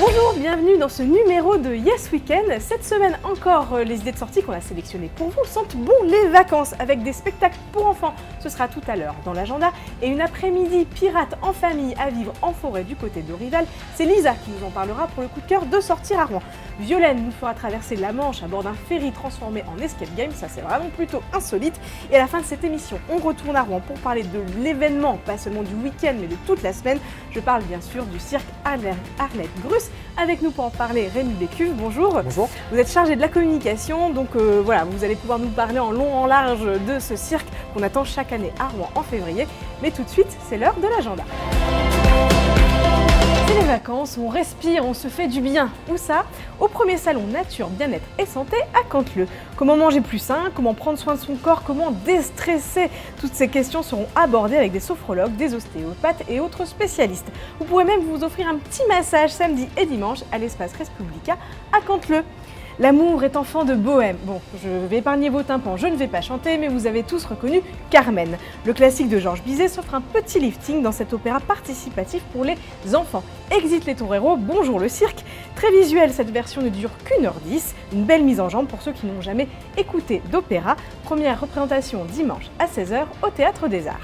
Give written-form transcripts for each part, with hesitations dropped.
Bonjour, bienvenue dans ce numéro de Yes Weekend. Cette semaine encore, les idées de sortie qu'on a sélectionnées pour vous sentent bon les vacances avec des spectacles pour enfants. Ce sera tout à l'heure dans l'agenda et une après-midi pirate en famille à vivre en forêt du côté d'Orival. C'est Lisa qui nous en parlera pour le coup de cœur de sortir à Rouen. Violaine nous fera traverser la Manche à bord d'un ferry transformé en escape game, ça c'est vraiment plutôt insolite. Et à la fin de cette émission, on retourne à Rouen pour parler de l'événement, pas seulement du week-end mais de toute la semaine. Je parle bien sûr du cirque Arlette Grus. Avec nous pour en parler, Rémi Bécuve, bonjour. Bonjour. Vous êtes chargé de la communication, donc voilà, vous allez pouvoir nous parler en long en large de ce cirque qu'on attend chaque année à Rouen en février. Mais tout de suite, c'est l'heure de l'agenda. C'est les vacances, on respire, on se fait du bien. Où ça? Au premier salon Nature, Bien-être et Santé à Canteleu. Comment manger plus sain? Comment prendre soin de son corps? Comment déstresser? Toutes ces questions seront abordées avec des sophrologues, des ostéopathes et autres spécialistes. Vous pourrez même vous offrir un petit massage samedi et dimanche à l'espace Respublica à Canteleu. L'amour est enfant de bohème. Bon, je vais épargner vos tympans, je ne vais pas chanter, mais vous avez tous reconnu Carmen. Le classique de Georges Bizet s'offre un petit lifting dans cet opéra participatif pour les enfants. Exit les toreros, bonjour le cirque. Très visuelle, cette version ne dure qu'1h10. Une belle mise en jambe pour ceux qui n'ont jamais écouté d'opéra. Première représentation dimanche à 16h au Théâtre des Arts.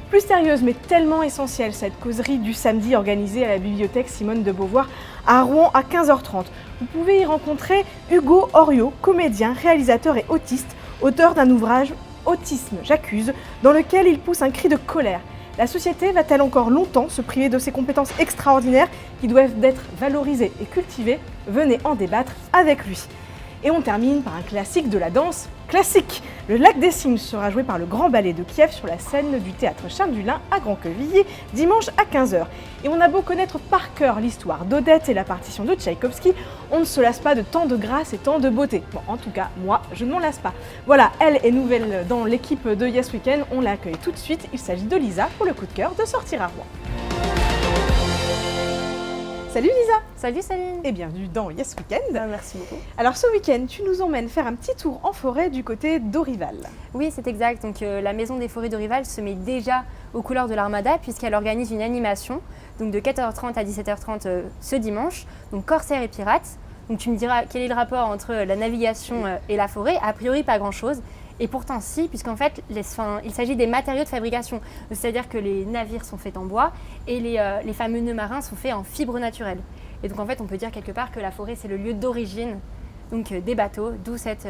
Plus sérieuse mais tellement essentielle, cette causerie du samedi organisée à la bibliothèque Simone de Beauvoir à Rouen à 15h30. Vous pouvez y rencontrer Hugo Oriot, comédien, réalisateur et autiste, auteur d'un ouvrage « Autisme, j'accuse », dans lequel il pousse un cri de colère. La société va-t-elle encore longtemps se priver de ces compétences extraordinaires qui doivent être valorisées et cultivées? Venez en débattre avec lui. Et on termine par un classique de la danse classique. Le Lac des Cygnes sera joué par le Grand Ballet de Kiev sur la scène du théâtre Charles Dulin à Grand-Quevilly, dimanche à 15h. Et on a beau connaître par cœur l'histoire d'Odette et la partition de Tchaïkovski, on ne se lasse pas de tant de grâce et tant de beauté. Bon, en tout cas, moi, je ne m'en lasse pas. Voilà, elle est nouvelle dans l'équipe de Yes Weekend. On l'accueille tout de suite. Il s'agit de Lisa pour le coup de cœur de sortir à Rouen. Salut Lisa! Salut Céline! Et bienvenue dans Yes Weekend. Merci beaucoup. Alors ce week-end, tu nous emmènes faire un petit tour en forêt du côté d'Orival. Oui, c'est exact. Donc la Maison des Forêts d'Orival se met déjà aux couleurs de l'Armada puisqu'elle organise une animation donc de 14h30 à 17h30 ce dimanche, donc corsaires et pirates. Donc tu me diras quel est le rapport entre la navigation et la forêt? A priori pas grand-chose. Et pourtant si, puisqu'en fait il s'agit des matériaux de fabrication. C'est-à-dire que les navires sont faits en bois et les fameux nœuds marins sont faits en fibres naturelles. Et donc en fait on peut dire quelque part que la forêt c'est le lieu d'origine donc, des bateaux, d'où cet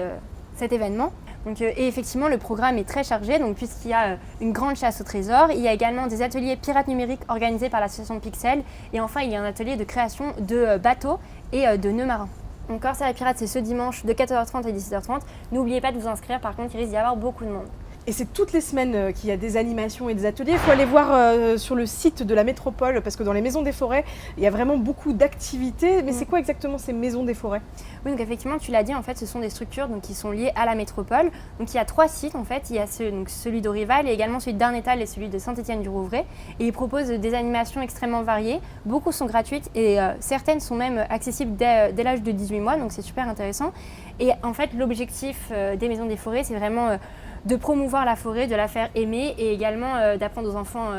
événement. Donc, et effectivement le programme est très chargé donc, puisqu'il y a une grande chasse au trésor, il y a également des ateliers pirates numériques organisés par l'association Pixel et enfin il y a un atelier de création de bateaux et de nœuds marins. Donc Corsaires et Pirates, c'est ce dimanche de 14h30 à 17h30. N'oubliez pas de vous inscrire, par contre, il risque d'y avoir beaucoup de monde. Et c'est toutes les semaines qu'il y a des animations et des ateliers. Il faut aller voir sur le site de la métropole parce que dans les maisons des forêts, il y a vraiment beaucoup d'activités. Mais c'est quoi exactement ces maisons des forêts? Oui, donc effectivement, tu l'as dit, en fait, ce sont des structures donc, qui sont liées à la métropole. Donc il y a 3 sites, en fait. Il y a celui d'Orival et également celui d'Arnétal et celui de Saint-Étienne-du-Rouvray. Et ils proposent des animations extrêmement variées. Beaucoup sont gratuites et certaines sont même accessibles dès l'âge de 18 mois. Donc c'est super intéressant. Et en fait, l'objectif des maisons des forêts, c'est vraiment de promouvoir la forêt, de la faire aimer et également d'apprendre aux enfants,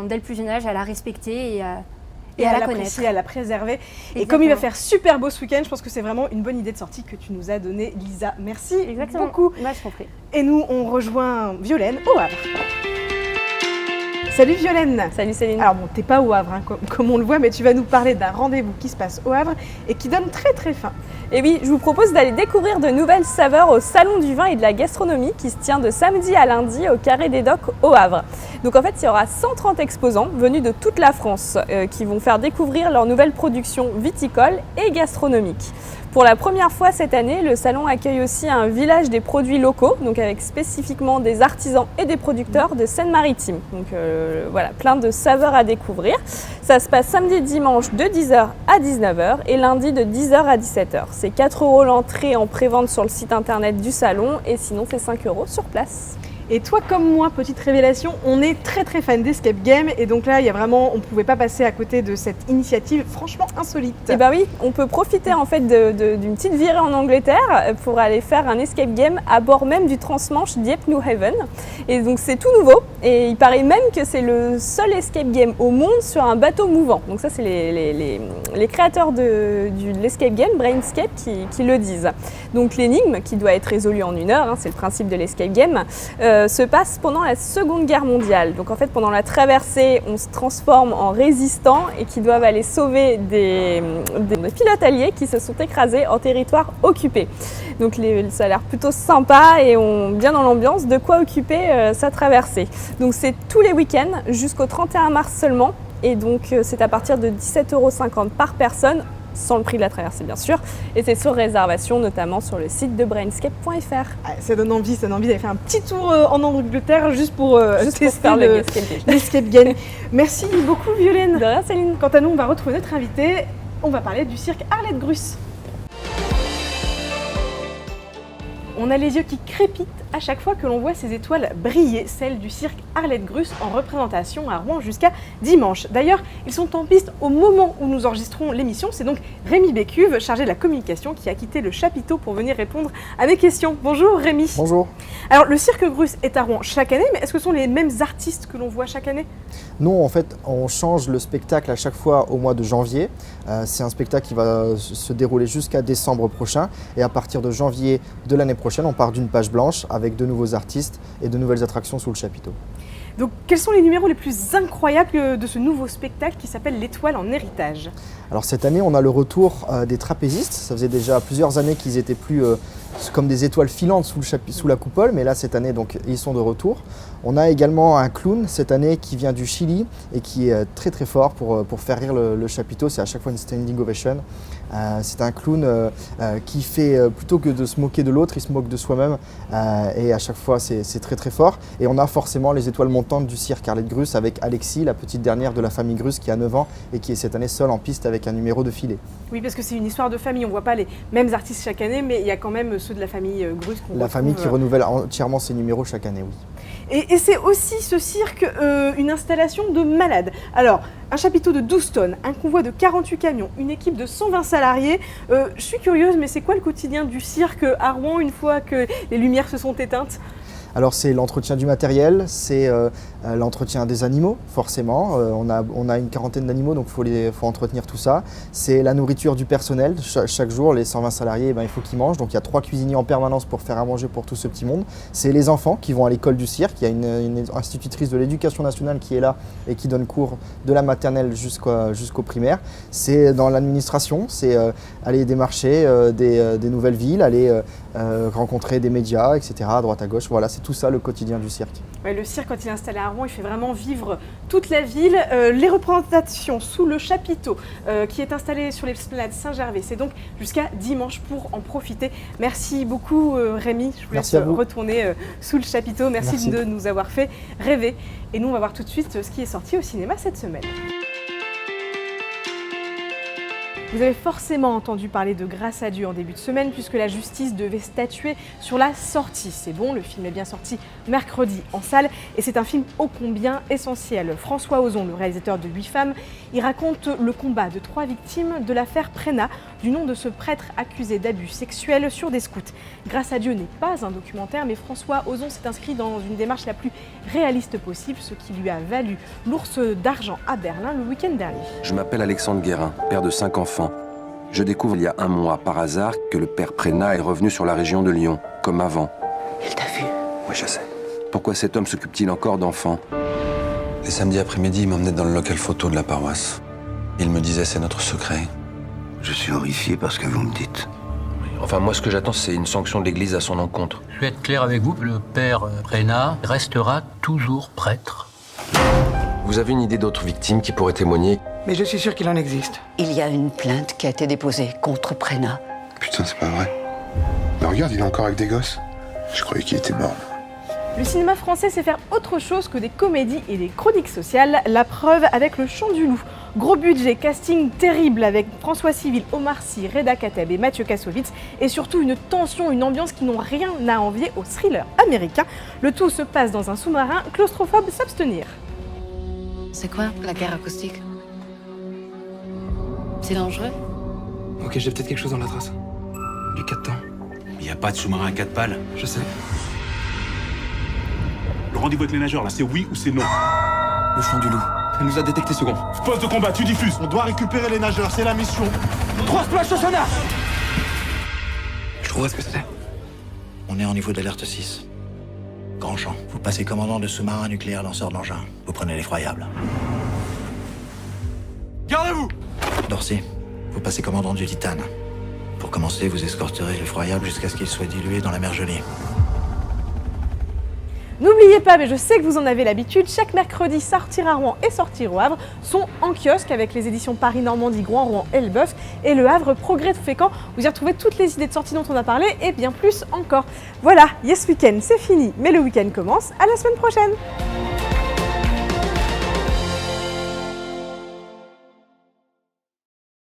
dès le plus jeune âge, à la respecter et à la connaître. À la préserver. Exactement. Et comme il va faire super beau ce week-end, je pense que c'est vraiment une bonne idée de sortie que tu nous as donnée, Lisa. Merci beaucoup. Moi, je t'en prie. Et nous, on rejoint Violaine au Havre. Salut Violaine. Salut Céline. Alors bon, t'es pas au Havre, hein, comme on le voit, mais tu vas nous parler d'un rendez-vous qui se passe au Havre et qui donne très très faim. Et oui, je vous propose d'aller découvrir de nouvelles saveurs au Salon du vin et de la gastronomie qui se tient de samedi à lundi au Carré des Docks au Havre. Donc en fait, il y aura 130 exposants venus de toute la France qui vont faire découvrir leurs nouvelles productions viticoles et gastronomiques. Pour la première fois cette année, le salon accueille aussi un village des produits locaux, donc avec spécifiquement des artisans et des producteurs de Seine-Maritime. Donc voilà, plein de saveurs à découvrir. Ça se passe samedi et dimanche de 10h à 19h et lundi de 10h à 17h. C'est 4 € l'entrée en pré-vente sur le site internet du salon et sinon c'est 5 € sur place. Et toi comme moi, petite révélation, on est très très fan d'escape game et donc là, il y a vraiment, on pouvait pas passer à côté de cette initiative franchement insolite. Eh ben oui, on peut profiter en fait d'une petite virée en Angleterre pour aller faire un escape game à bord même du transmanche Dieppe New Haven. Et donc c'est tout nouveau et il paraît même que c'est le seul escape game au monde sur un bateau mouvant. Donc ça c'est les créateurs de l'escape game, Brainscape, qui le disent. Donc l'énigme qui doit être résolue en 1 heure, c'est le principe de l'escape game, se passe pendant la Seconde Guerre mondiale. Donc en fait pendant la traversée, on se transforme en résistants et qui doivent aller sauver des pilotes alliés qui se sont écrasés en territoire occupé. Donc ça a l'air plutôt sympa et bien dans l'ambiance, de quoi occuper sa traversée. Donc c'est tous les week-ends jusqu'au 31 mars seulement et donc c'est à partir de 17,50 € par personne, sans le prix de la traversée bien sûr, et c'est sur réservation notamment sur le site de brainscape.fr. Ça donne envie d'aller faire un petit tour en Angleterre juste pour tester faire l'escape game. Merci beaucoup Violaine. De rien Céline. Quant à nous, on va retrouver notre invité, on va parler du cirque Arlette Gruss. On a les yeux qui crépitent à chaque fois que l'on voit ces étoiles briller, celles du cirque Arlette Gruss en représentation à Rouen jusqu'à dimanche. D'ailleurs, ils sont en piste au moment où nous enregistrons l'émission. C'est donc Rémi Bécuve, chargé de la communication, qui a quitté le chapiteau pour venir répondre à mes questions. Bonjour Rémi. Bonjour. Alors le cirque Gruss est à Rouen chaque année, mais est-ce que ce sont les mêmes artistes que l'on voit chaque année? Non, en fait, on change le spectacle à chaque fois au mois de janvier. C'est un spectacle qui va se dérouler jusqu'à décembre prochain. Et à partir de janvier de l'année prochaine, on part d'une page blanche avec de nouveaux artistes et de nouvelles attractions sous le chapiteau. Donc quels sont les numéros les plus incroyables de ce nouveau spectacle qui s'appelle l'Étoile en héritage? Alors cette année, on a le retour des trapézistes. Ça faisait déjà plusieurs années qu'ils étaient plus comme des étoiles filantes sous la coupole, mais là cette année, donc, ils sont de retour. On a également un clown cette année qui vient du Chili et qui est très très fort pour faire rire le chapiteau. C'est à chaque fois une standing ovation. C'est un clown qui fait, plutôt que de se moquer de l'autre, il se moque de soi-même et à chaque fois c'est très très fort. Et on a forcément les étoiles montantes du cirque Arlette Gruss avec Alexis, la petite dernière de la famille Gruss qui a 9 ans et qui est cette année seule en piste avec un numéro de filet. Oui, parce que c'est une histoire de famille, on ne voit pas les mêmes artistes chaque année, mais il y a quand même ceux de la famille Gruss qu'on retrouve. La famille qui renouvelle entièrement ses numéros chaque année, oui. Et c'est aussi ce cirque une installation de malades. Alors, un chapiteau de 12 tonnes, un convoi de 48 camions, une équipe de 120 salariés. Je suis curieuse, mais c'est quoi le quotidien du cirque à Rouen une fois que les lumières se sont éteintes? Alors c'est l'entretien du matériel, c'est l'entretien des animaux, forcément. On a une quarantaine d'animaux, donc il faut entretenir tout ça. C'est la nourriture du personnel. Chaque jour, les 120 salariés, il faut qu'ils mangent. Donc il y a 3 cuisiniers en permanence pour faire à manger pour tout ce petit monde. C'est les enfants qui vont à l'école du cirque. Il y a une institutrice de l'éducation nationale qui est là et qui donne cours de la maternelle jusqu'au primaire. C'est dans l'administration, c'est aller démarcher des nouvelles villes, aller rencontrer des médias, etc. à droite à gauche. Voilà, c'est tout ça le quotidien du cirque. Ouais, le cirque, quand il est installé à Rouen, il fait vraiment vivre toute la ville. Les représentations sous le chapiteau qui est installé sur l'esplanade Saint-Gervais, c'est donc jusqu'à dimanche pour en profiter. Merci beaucoup Rémi, je vous laisse retourner sous le chapiteau. Merci de nous avoir fait rêver. Et nous, on va voir tout de suite ce qui est sorti au cinéma cette semaine. Vous avez forcément entendu parler de Grâce à Dieu en début de semaine puisque la justice devait statuer sur la sortie. C'est bon, le film est bien sorti mercredi en salle et c'est un film ô combien essentiel. François Ozon, le réalisateur de 8 femmes, il raconte le combat de 3 victimes de l'affaire Prénat, du nom de ce prêtre accusé d'abus sexuels sur des scouts. Grâce à Dieu n'est pas un documentaire, mais François Ozon s'est inscrit dans une démarche la plus réaliste possible, ce qui lui a valu l'Ours d'Argent à Berlin le week-end dernier. Je m'appelle Alexandre Guérin, père de 5 enfants. Je découvre il y a 1 mois, par hasard, que le père Prénat est revenu sur la région de Lyon, comme avant. Il t'a vu? Oui, je sais. Pourquoi cet homme s'occupe-t-il encore d'enfants? Les samedis après-midi, il m'emmenait dans le local photo de la paroisse. Il me disait c'est notre secret. Je suis horrifié par ce que vous me dites. Enfin, moi, ce que j'attends, c'est une sanction de l'Église à son encontre. Je vais être clair avec vous, le père Prénat restera toujours prêtre. Vous avez une idée d'autres victimes qui pourraient témoigner? Mais je suis sûr qu'il en existe. Il y a une plainte qui a été déposée contre Prénat. Putain, c'est pas vrai. Mais regarde, il est encore avec des gosses. Je croyais qu'il était mort. Le cinéma français sait faire autre chose que des comédies et des chroniques sociales. La preuve avec Le Chant du Loup. Gros budget, casting terrible avec François Civil, Omar Sy, Reda Kateb et Mathieu Kassovitz, et surtout une tension, une ambiance qui n'ont rien à envier au thriller américain. Le tout se passe dans un sous-marin, claustrophobe s'abstenir. C'est quoi la guerre acoustique? C'est dangereux? Ok, j'ai peut-être quelque chose dans la trace. Du 4 temps. Il n'y a pas de sous-marin à 4 pales. Je sais. Le rendez-vous avec les nageurs, là, c'est oui ou c'est non? Le chant du loup. Elle nous a détecté second. Poste de combat, tu diffuses. On doit récupérer les nageurs, c'est la mission. 3 splash au sonar. Je trouverai ce que c'est. On est en niveau d'alerte 6. Grand champ. Vous passez commandant de sous-marin nucléaire lanceur de l'engin. Vous prenez l'effroyable. Gardez-vous! Dorsey, vous passez commandant du Titane. Pour commencer, vous escorterez l'effroyable jusqu'à ce qu'il soit dilué dans la mer gelée. N'oubliez pas, mais je sais que vous en avez l'habitude, chaque mercredi, Sortir à Rouen et Sortir au Havre sont en kiosque avec les éditions Paris-Normandie, Groix, Rouen, Elbeuf et Le Havre, Progrès de Fécamp. Vous y retrouvez toutes les idées de sorties dont on a parlé et bien plus encore. Voilà, Yes Weekend, c'est fini, mais le week-end commence. À la semaine prochaine!